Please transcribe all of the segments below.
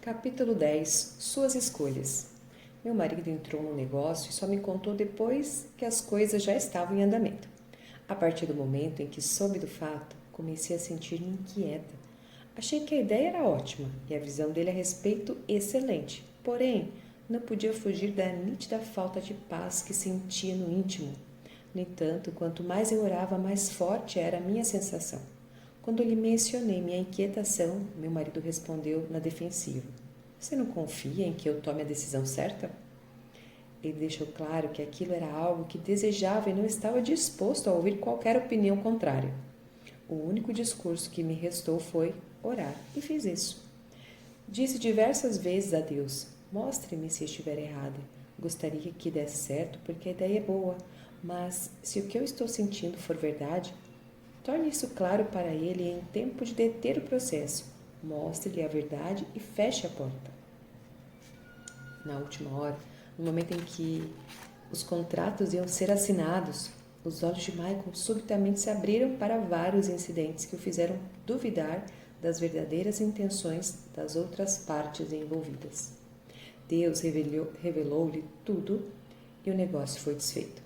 Capítulo 10. Suas escolhas. Meu marido entrou no negócio e só me contou depois que as coisas já estavam em andamento. A partir do momento em que soube do fato, comecei a sentir-me inquieta. Achei que a ideia era ótima e a visão dele a respeito excelente. Porém, não podia fugir da nítida falta de paz que sentia no íntimo. No entanto, quanto mais eu orava, mais forte era a minha sensação. Quando lhe mencionei minha inquietação, meu marido respondeu na defensiva. Você não confia em que eu tome a decisão certa? Ele deixou claro que aquilo era algo que desejava e não estava disposto a ouvir qualquer opinião contrária. O único discurso que me restou foi orar, e fiz isso. Disse diversas vezes a Deus: mostre-me se estiver errada. Gostaria que desse certo porque a ideia é boa, mas se o que eu estou sentindo for verdade, torne isso claro para ele em tempo de deter o processo. Mostre-lhe a verdade e feche a porta. Na última hora, no momento em que os contratos iam ser assinados, os olhos de Michael subitamente se abriram para vários incidentes que o fizeram duvidar das verdadeiras intenções das outras partes envolvidas. Deus revelou-lhe tudo e o negócio foi desfeito.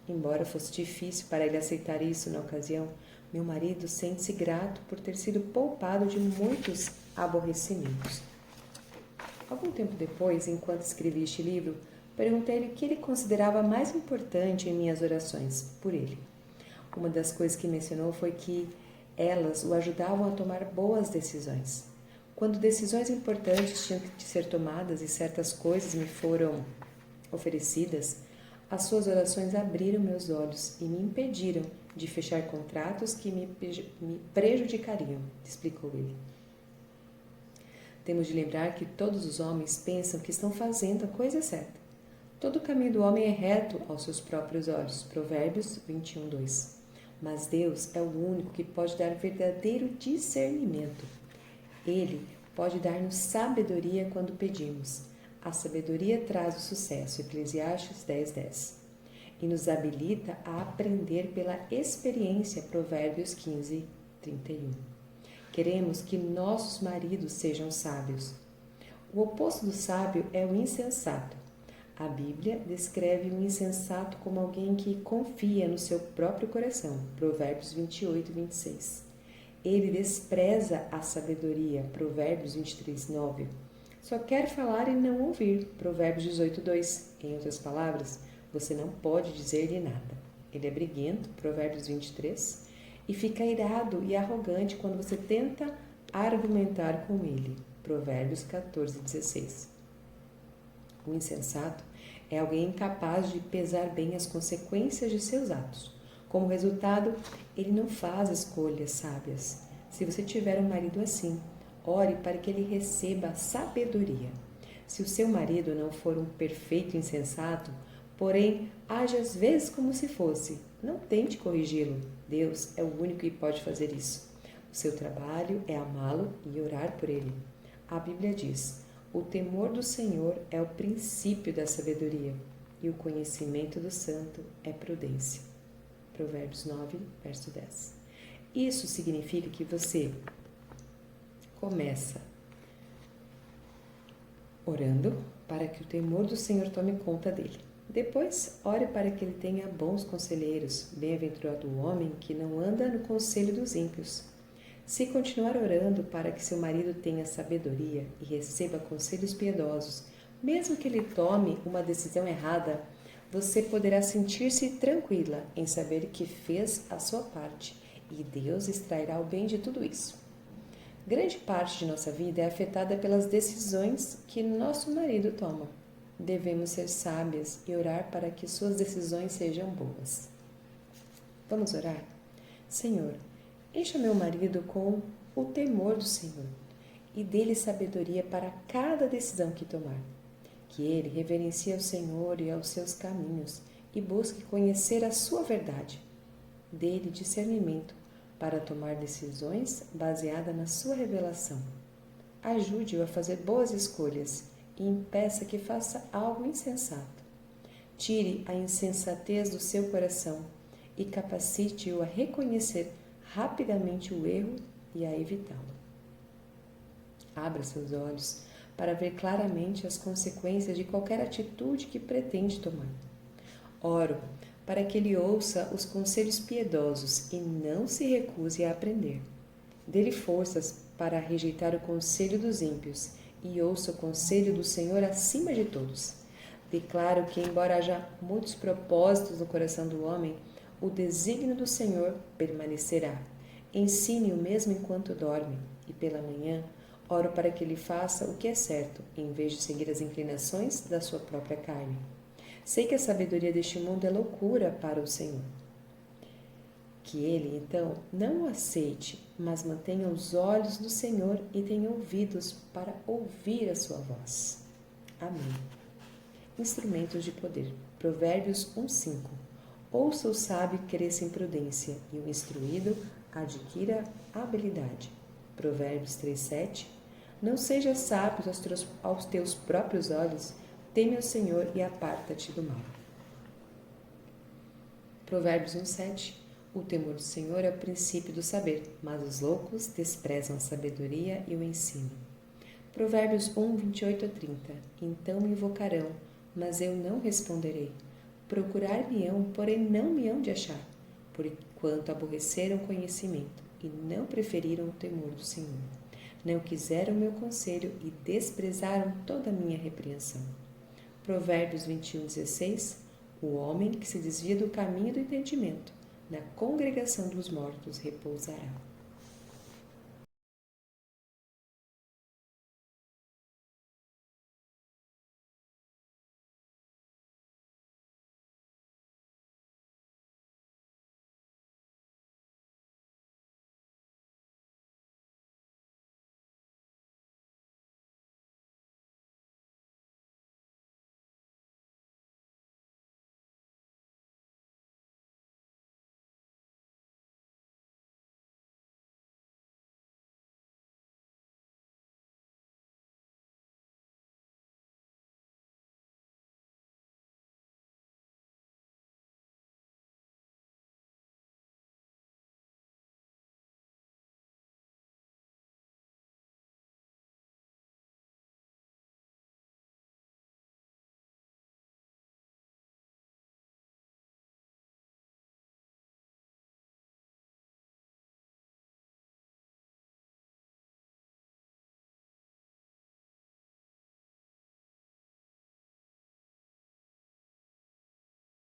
Embora fosse difícil para ele aceitar isso na ocasião, meu marido sente-se grato por ter sido poupado de muitos aborrecimentos. Algum tempo depois, enquanto escrevi este livro, perguntei-lhe o que ele considerava mais importante em minhas orações por ele. Uma das coisas que mencionou foi que elas o ajudavam a tomar boas decisões. Quando decisões importantes tinham de ser tomadas e certas coisas me foram oferecidas, as suas orações abriram meus olhos e me impediram de fechar contratos que me prejudicariam, explicou ele. Temos de lembrar que todos os homens pensam que estão fazendo a coisa certa. Todo o caminho do homem é reto aos seus próprios olhos. Provérbios 21, 2. Mas Deus é o único que pode dar verdadeiro discernimento. Ele pode dar-nos sabedoria quando pedimos. A sabedoria traz o sucesso. Eclesiastes 10, 10. E nos habilita a aprender pela experiência. Provérbios 15, 31. Queremos que nossos maridos sejam sábios. O oposto do sábio é o insensato. A Bíblia descreve o insensato como alguém que confia no seu próprio coração. Provérbios 28, 26. Ele despreza a sabedoria. Provérbios 23, 9. Só quer falar e não ouvir. Provérbios 18, 2. Em outras palavras, você não pode dizer-lhe nada. Ele é briguento. Provérbios 23. E fica irado e arrogante quando você tenta argumentar com ele. Provérbios 14, 16. O insensato é alguém incapaz de pesar bem as consequências de seus atos. Como resultado, ele não faz escolhas sábias. Se você tiver um marido assim, ore para que ele receba sabedoria. Se o seu marido não for um perfeito insensato, porém, age às vezes como se fosse, não tente corrigi-lo. Deus é o único que pode fazer isso. O seu trabalho é amá-lo e orar por ele. A Bíblia diz: o temor do Senhor é o princípio da sabedoria, e o conhecimento do santo é prudência. Provérbios 9, verso 10. Isso significa que você começa orando para que o temor do Senhor tome conta dele. Depois, ore para que ele tenha bons conselheiros. Bem-aventurado o homem que não anda no conselho dos ímpios. Se continuar orando para que seu marido tenha sabedoria e receba conselhos piedosos, mesmo que ele tome uma decisão errada, você poderá sentir-se tranquila em saber que fez a sua parte e Deus extrairá o bem de tudo isso. Grande parte de nossa vida é afetada pelas decisões que nosso marido toma. Devemos ser sábias e orar para que suas decisões sejam boas. Vamos orar? Senhor, encha meu marido com o temor do Senhor e dê-lhe sabedoria para cada decisão que tomar. Que ele reverencie ao Senhor e aos seus caminhos e busque conhecer a sua verdade. Dê-lhe discernimento para tomar decisões baseadas na sua revelação. Ajude-o a fazer boas escolhas e impeça que faça algo insensato. Tire a insensatez do seu coração e capacite-o a reconhecer rapidamente o erro e a evitá-lo. Abra seus olhos para ver claramente as consequências de qualquer atitude que pretende tomar. Oro para que ele ouça os conselhos piedosos e não se recuse a aprender. Dê-lhe forças para rejeitar o conselho dos ímpios e ouça o conselho do Senhor acima de todos. Declaro que, embora haja muitos propósitos no coração do homem, o desígnio do Senhor permanecerá. Ensine-o mesmo enquanto dorme, e pela manhã oro para que ele faça o que é certo, em vez de seguir as inclinações da sua própria carne. Sei que a sabedoria deste mundo é loucura para o Senhor. Que ele, então, não o aceite, mas mantenha os olhos no Senhor e tenha ouvidos para ouvir a sua voz. Amém. Instrumentos de poder. Provérbios 1:5. Ouça o sábio e cresça em prudência, e o instruído adquira habilidade. Provérbios 3:7. Não sejas sábio aos teus próprios olhos, teme ao Senhor e aparta-te do mal. Provérbios 1:7. O temor do Senhor é o princípio do saber, mas os loucos desprezam a sabedoria e o ensino. Provérbios 1:28-30. Então me invocarão, mas eu não responderei. Procurar-me-ão, porém não me hão de achar, porquanto aborreceram o conhecimento e não preferiram o temor do Senhor. Não quiseram meu conselho e desprezaram toda a minha repreensão. Provérbios 21:16. O homem que se desvia do caminho do entendimento, na congregação dos mortos repousará.